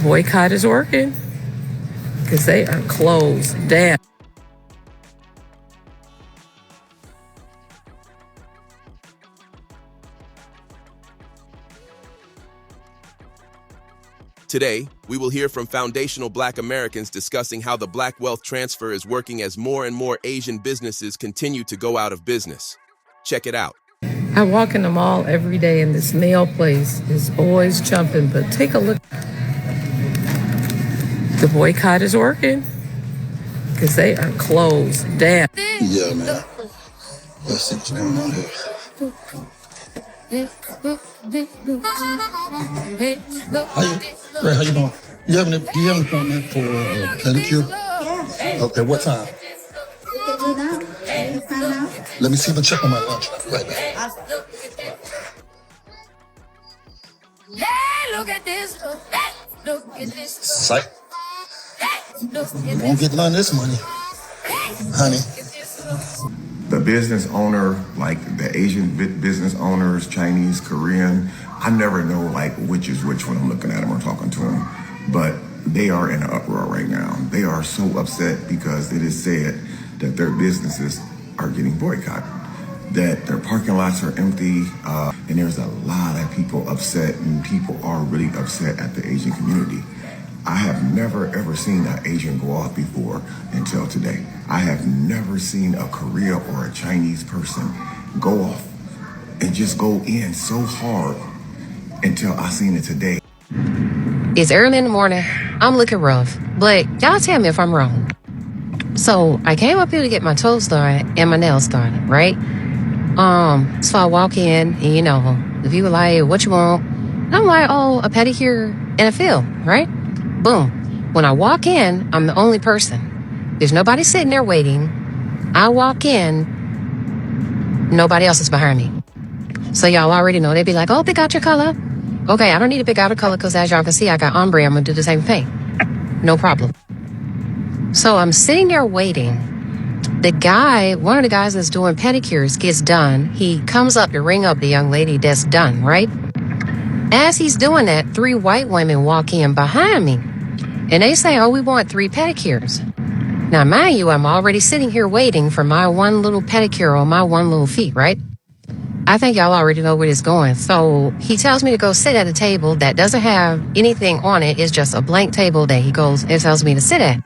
boycott is working because they are closed down. Today, we will hear from foundational Black Americans discussing how the Black wealth transfer is working as more and more Asian businesses continue to go out of business. Check it out. I walk in the mall every day and this nail place is always jumping, but take a look. The boycott is working because they are closed down. Yeah, man. Let's see what's going on here. How you doing? Do you have an appointment for a pedicure? Yes. Okay, what time? Let me see if I check on my lunch. Right back. Look at this. Psych. You won't get none of this money, honey. The business owner, like the Asian business owners, Chinese, Korean, I never know like which is which when I'm looking at them or talking to them, but they are in an uproar right now. They are so upset because it is said that their businesses are getting boycotted, that their parking lots are empty, and there's a lot of people upset, and people are really upset at the Asian community. I have never ever seen an Asian go off before until today. I have never seen a Korea or a Chinese person go off and just go in so hard until I seen it today. It's early in the morning. I'm looking rough, but y'all tell me if I'm wrong. So I came up here to get my toes started and my nails started, right? So I walk in and you know, the people like, what you want? And I'm like, oh, a pedicure and a fill, right? Boom. When I walk in, I'm the only person. There's nobody sitting there waiting. I walk in, nobody else is behind me. So y'all already know. They'd be like, oh, pick out your color. Okay, I don't need to pick out a color because as y'all can see, I got ombre. I'm going to do the same thing. No problem. So I'm sitting there waiting. The guy, one of the guys that's doing pedicures gets done. He comes up to ring up the young lady that's done, right? As he's doing that, 3 white women walk in behind me. And they say, oh, we want 3 pedicures. Now, mind you, I'm already sitting here waiting for my one little pedicure on my one little feet, right? I think y'all already know where it's going. So he tells me to go sit at a table that doesn't have anything on it. It's just a blank table that he goes and tells me to sit at.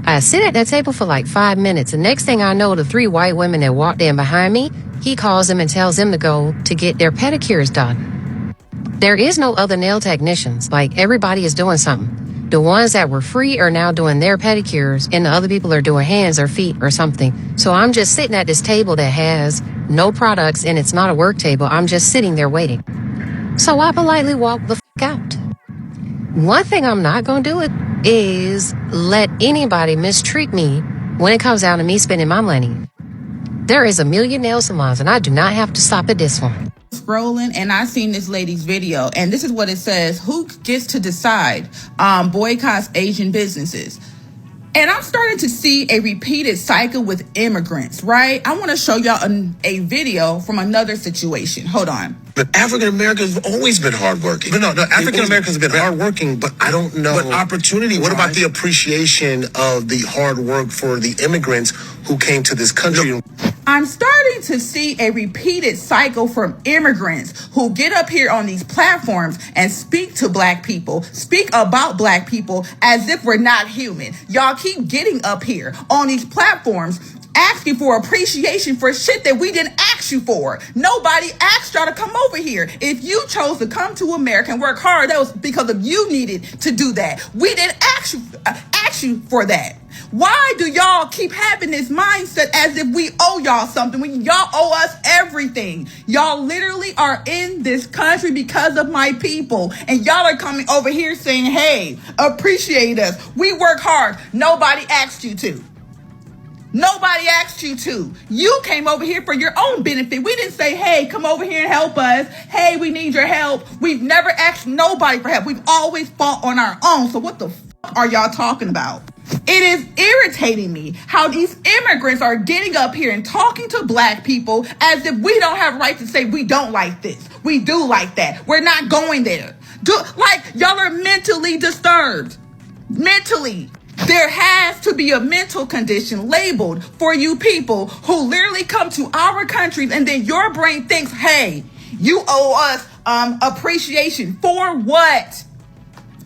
I sit at that table for like 5 minutes. The next thing I know, the 3 white women that walked in behind me, he calls them and tells them to go to get their pedicures done. There is no other nail technicians. Like, everybody is doing something. The ones that were free are now doing their pedicures, and the other people are doing hands or feet or something. So I'm just sitting at this table that has no products, and it's not a work table. I'm just sitting there waiting. So I politely walk the out. One thing I'm not going to do is let anybody mistreat me when it comes down to me spending my money. There is a million nail salons, and I do not have to stop at this one. Scrolling and I seen this lady's video, and this is what it says: who gets to decide boycotts Asian businesses? And I'm starting to see a repeated cycle with immigrants, right? I want to show y'all a video from another situation. Hold on. But African Americans have always been hardworking. But no, African Americans have been hardworking, but I don't know. But opportunity. What about the appreciation of the hard work for the immigrants who came to this country? I'm starting to see a repeated cycle from immigrants who get up here on these platforms and speak to black people, speak about black people as if we're not human. Y'all keep getting up here on these platforms asking for appreciation for shit that we didn't ask you for. Nobody asked y'all to come over here. If you chose to come to America and work hard, that was because of you needed to do that. We didn't ask you for that. Why do y'all keep having this mindset as if we owe y'all something when y'all owe us everything? Y'all literally are in this country because of my people, and y'all are coming over here saying, hey, appreciate us. We work hard. Nobody asked you to. Nobody asked you to. You came over here for your own benefit. We didn't say, hey, come over here and help us. Hey, we need your help. We've never asked nobody for help. We've always fought on our own. So what the fuck are y'all talking about? It is irritating me how these immigrants are getting up here and talking to black people as if we don't have a right to say we don't like this. We do like that. We're not going there. Y'all are mentally disturbed. Mentally. There has to be a mental condition labeled for you people who literally come to our countries, and then your brain thinks, hey, you owe us appreciation. For what?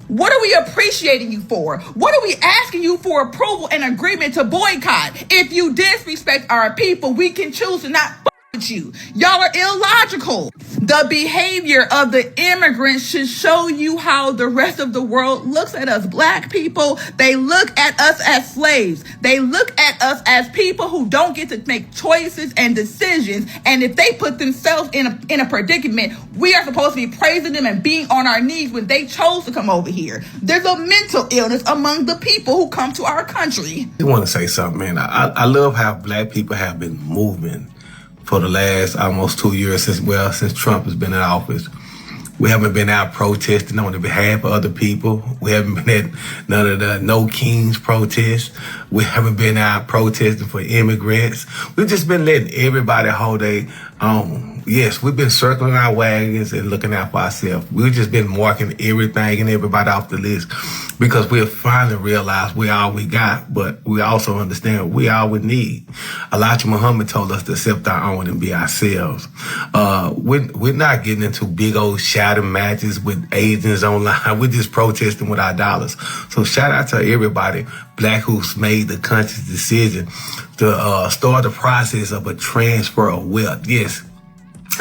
What are we appreciating you for? What are we asking you for approval and agreement to boycott? If you disrespect our people, we can choose to not with you. Y'all are illogical. The behavior of the immigrants should show you how the rest of the world looks at us black people. They look at us as slaves. They look at us as people who don't get to make choices and decisions. And if they put themselves in a predicament, we are supposed to be praising them and being on our knees when they chose to come over here. There's a mental illness among the people who come to our country. I want to say something, man. I love how black people have been moving for the last almost 2 years since Trump has been in office. We haven't been out protesting on the behalf of other people. We haven't been at none of the No Kings protests. We haven't been out protesting for immigrants. We've just been letting everybody hold their own. Yes, we've been circling our wagons and looking out for ourselves. We've just been marking everything and everybody off the list because we have finally realized we're all we got, but we also understand we all we need. Elijah Muhammad told us to accept our own and be ourselves. We're not getting into big old shouting matches with agents online. We're just protesting with our dollars. So shout out to everybody black who's made the conscious decision to start the process of a transfer of wealth. Yes.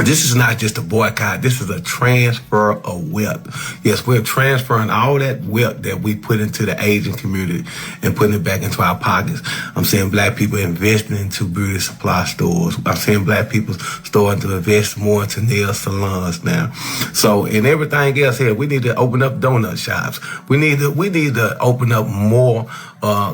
This is not just a boycott. This is a transfer of wealth. Yes, we're transferring all that wealth that we put into the Asian community and putting it back into our pockets. I'm seeing black people investing into beauty supply stores. I'm seeing black people starting to invest more into nail salons now. So, and everything else here, we need to open up donut shops. We need to open up more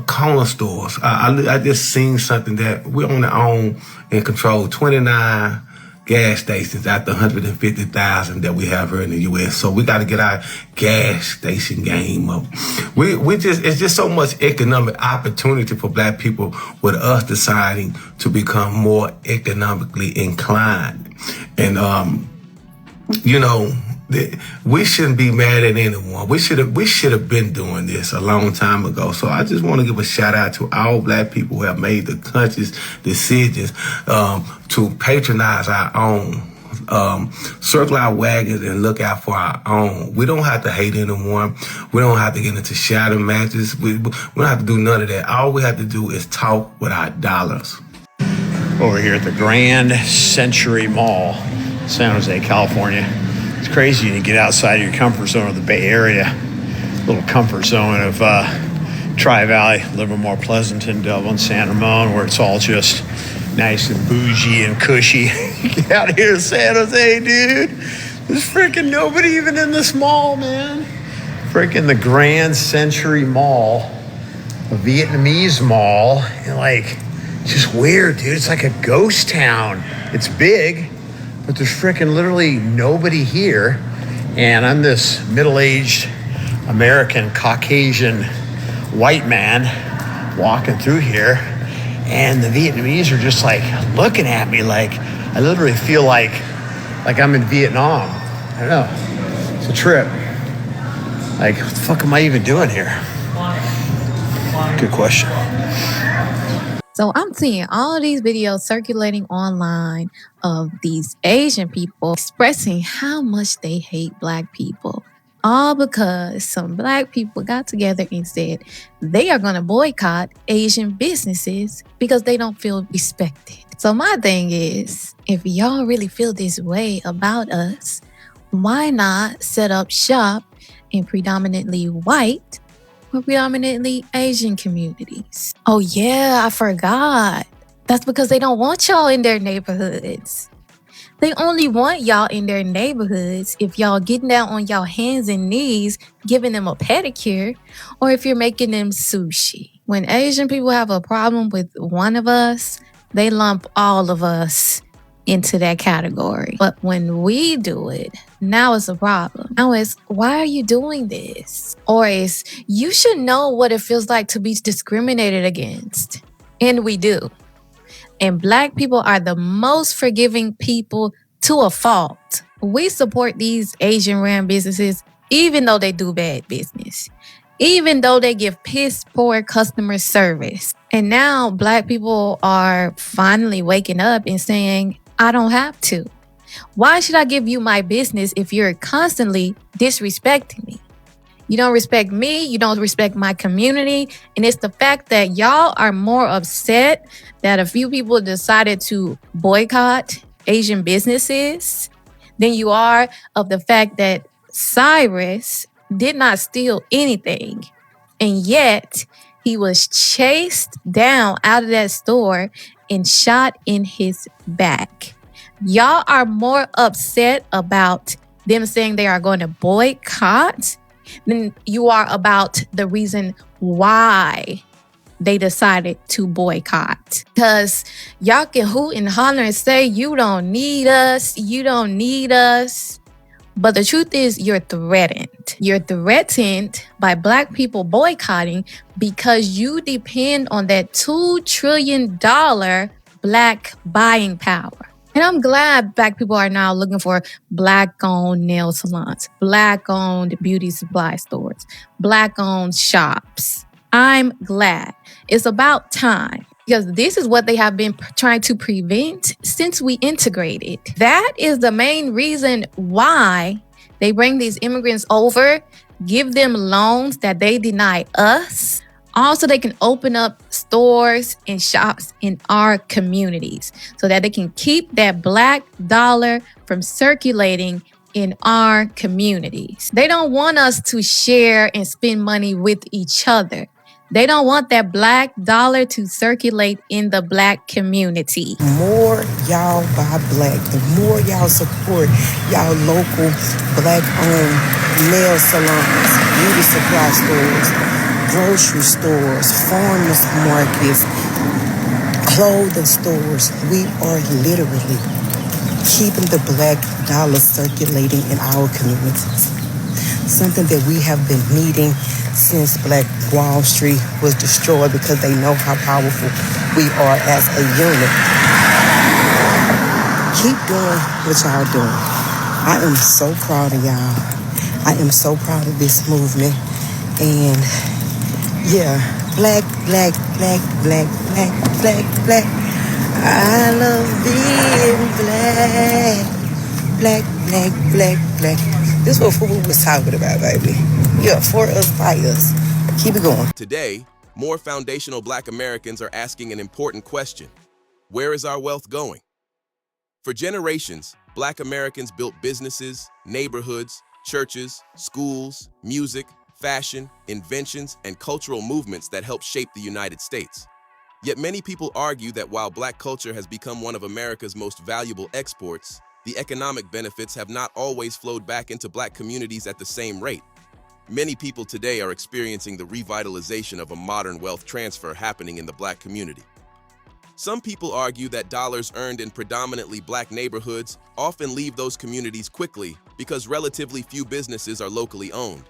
corner stores. I just seen something that we only own and control 29 gas stations out the 150,000 that we have here in the U.S. So we got to get our gas station game up. It's just so much economic opportunity for black people with us deciding to become more economically inclined. And, we shouldn't be mad at anyone. We should have been doing this a long time ago. So I just want to give a shout out to all black people who have made the conscious decisions to patronize our own, circle our wagons and look out for our own. We don't have to hate anyone. We don't have to get into shadow matches. We don't have to do none of that. All we have to do is talk with our dollars. Over here at the Grand Century Mall, San Jose, California. It's crazy to get outside of your comfort zone of the Bay Area, little comfort zone of Tri-Valley, Livermore, Pleasanton, Dublin, San Ramon, where it's all just nice and bougie and cushy. Get out of here, San Jose, dude. There's freaking nobody even in this mall, man. Freaking the Grand Century Mall, a Vietnamese mall, and it's just weird, dude. It's like a ghost town. It's big, but there's freaking literally nobody here. And I'm this middle-aged American Caucasian white man walking through here, and the Vietnamese are just looking at me I literally feel like I'm in Vietnam. I don't know. It's a trip. What the fuck am I even doing here? Good question. So I'm seeing all these videos circulating online of these Asian people expressing how much they hate black people. All because some black people got together and said they are going to boycott Asian businesses because they don't feel respected. So my thing is, if y'all really feel this way about us, why not set up shop in predominantly white or predominantly Asian communities? Oh yeah, I forgot. That's because they don't want y'all in their neighborhoods. They only want y'all in their neighborhoods if y'all getting down on y'all hands and knees, giving them a pedicure, or if you're making them sushi. When Asian people have a problem with one of us, they lump all of us into that category. But when we do it, now it's a problem. Now it's, why are you doing this? Or it's, you should know what it feels like to be discriminated against. And we do. And black people are the most forgiving people to a fault. We support these Asian ran businesses even though they do bad business, even though they give piss poor customer service. And now Black people are finally waking up and saying, I don't have to. Why should I give you my business if you're constantly disrespecting me? You don't respect me, you don't respect my community. And it's the fact that y'all are more upset that a few people decided to boycott Asian businesses than you are of the fact that Cyrus did not steal anything. And yet he was chased down out of that store and shot in his back. Y'all are more upset about them saying they are going to boycott than you are about the reason why they decided to boycott. Because y'all can hoot and holler and say, you don't need us, you don't need us. But the truth is, you're threatened. You're threatened by Black people boycotting because you depend on that $2 trillion Black buying power. And I'm glad Black people are now looking for Black-owned nail salons, Black-owned beauty supply stores, Black-owned shops. I'm glad. It's about time. Because this is what they have been trying to prevent since we integrated. That is the main reason why they bring these immigrants over, give them loans that they deny us. Also, they can open up stores and shops in our communities so that they can keep that Black dollar from circulating in our communities. They don't want us to share and spend money with each other. They don't want that Black dollar to circulate in the Black community. The more y'all buy Black, the more y'all support y'all local Black-owned nail salons, beauty supply stores, grocery stores, farmers markets, clothing stores. We are literally keeping the Black dollar circulating in our communities. Something that we have been needing since Black Wall Street was destroyed because they know how powerful we are as a unit. Keep doing what y'all doing. I am so proud of y'all. I am so proud of this movement. And yeah, Black, Black, Black, Black, Black, Black, Black. I love being Black. Black, Black, Black, Black. This is what we was talking about, baby. Yeah, for us, by us. Keep it going. Today, more foundational Black Americans are asking an important question. Where is our wealth going? For generations, Black Americans built businesses, neighborhoods, churches, schools, music, fashion, inventions, and cultural movements that helped shape the United States. Yet many people argue that while Black culture has become one of America's most valuable exports, the economic benefits have not always flowed back into Black communities at the same rate. Many people today are experiencing the revitalization of a modern wealth transfer happening in the Black community. Some people argue that dollars earned in predominantly Black neighborhoods often leave those communities quickly because relatively few businesses are locally owned.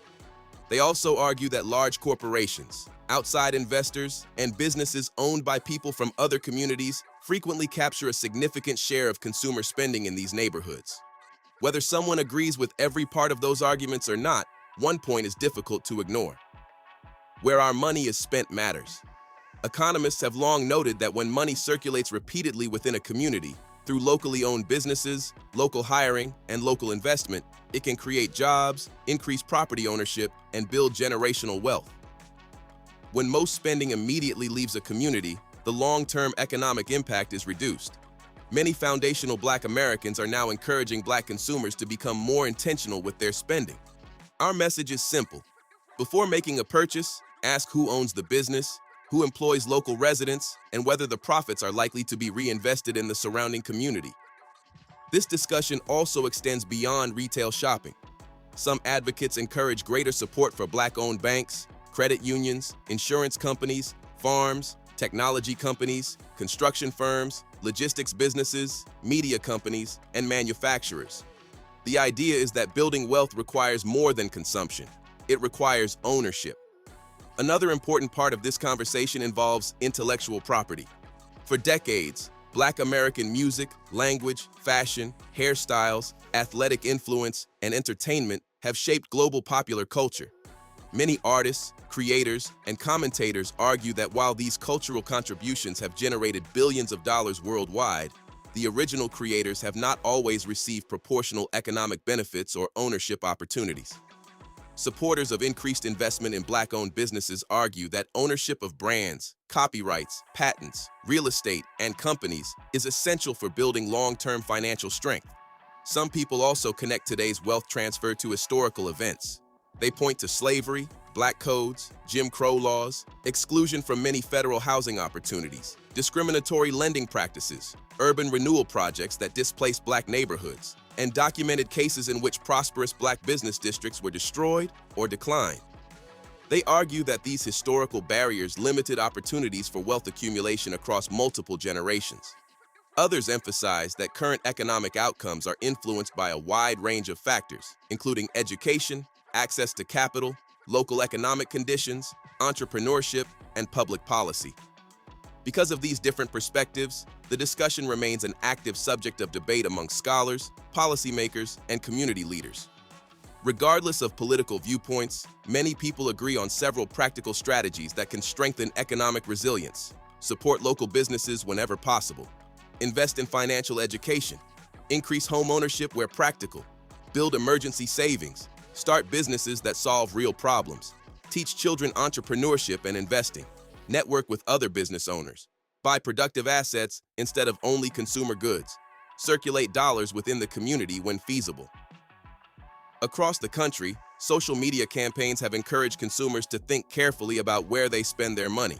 They also argue that large corporations, outside investors, and businesses owned by people from other communities frequently capture a significant share of consumer spending in these neighborhoods. Whether someone agrees with every part of those arguments or not, one point is difficult to ignore. Where our money is spent matters. Economists have long noted that when money circulates repeatedly within a community, through locally owned businesses, local hiring, and local investment, it can create jobs, increase property ownership, and build generational wealth. When most spending immediately leaves a community, the long-term economic impact is reduced. Many foundational Black Americans are now encouraging Black consumers to become more intentional with their spending. Our message is simple. Before making a purchase, ask who owns the business, who employs local residents, and whether the profits are likely to be reinvested in the surrounding community. This discussion also extends beyond retail shopping. Some advocates encourage greater support for Black-owned banks, credit unions, insurance companies, farms, technology companies, construction firms, logistics businesses, media companies, and manufacturers. The idea is that building wealth requires more than consumption. It requires ownership. Another important part of this conversation involves intellectual property. For decades, Black American music, language, fashion, hairstyles, athletic influence, and entertainment have shaped global popular culture. Many artists, creators, and commentators argue that while these cultural contributions have generated billions of dollars worldwide, the original creators have not always received proportional economic benefits or ownership opportunities. Supporters of increased investment in Black-owned businesses argue that ownership of brands, copyrights, patents, real estate, and companies is essential for building long-term financial strength. Some people also connect today's wealth transfer to historical events. They point to slavery, Black codes, Jim Crow laws, exclusion from many federal housing opportunities, discriminatory lending practices, urban renewal projects that displaced Black neighborhoods, and documented cases in which prosperous Black business districts were destroyed or declined. They argue that these historical barriers limited opportunities for wealth accumulation across multiple generations. Others emphasize that current economic outcomes are influenced by a wide range of factors, including education, access to capital, local economic conditions, entrepreneurship, and public policy. Because of these different perspectives, the discussion remains an active subject of debate among scholars, policymakers, and community leaders. Regardless of political viewpoints, many people agree on several practical strategies that can strengthen economic resilience, support local businesses whenever possible, invest in financial education, increase home ownership where practical, build emergency savings, start businesses that solve real problems, teach children entrepreneurship and investing, network with other business owners, buy productive assets instead of only consumer goods, circulate dollars within the community when feasible. Across the country, social media campaigns have encouraged consumers to think carefully about where they spend their money.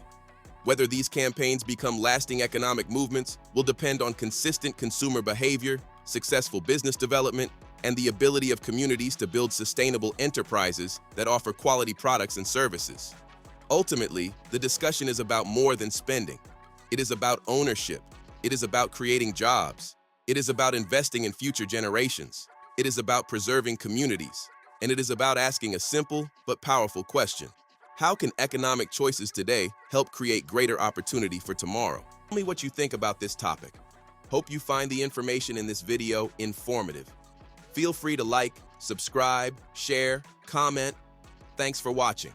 Whether these campaigns become lasting economic movements will depend on consistent consumer behavior, successful business development, and the ability of communities to build sustainable enterprises that offer quality products and services. Ultimately, the discussion is about more than spending. It is about ownership. It is about creating jobs. It is about investing in future generations. It is about preserving communities. And it is about asking a simple but powerful question. How can economic choices today help create greater opportunity for tomorrow? Tell me what you think about this topic. Hope you find the information in this video informative. Feel free to like, subscribe, share, comment. Thanks for watching.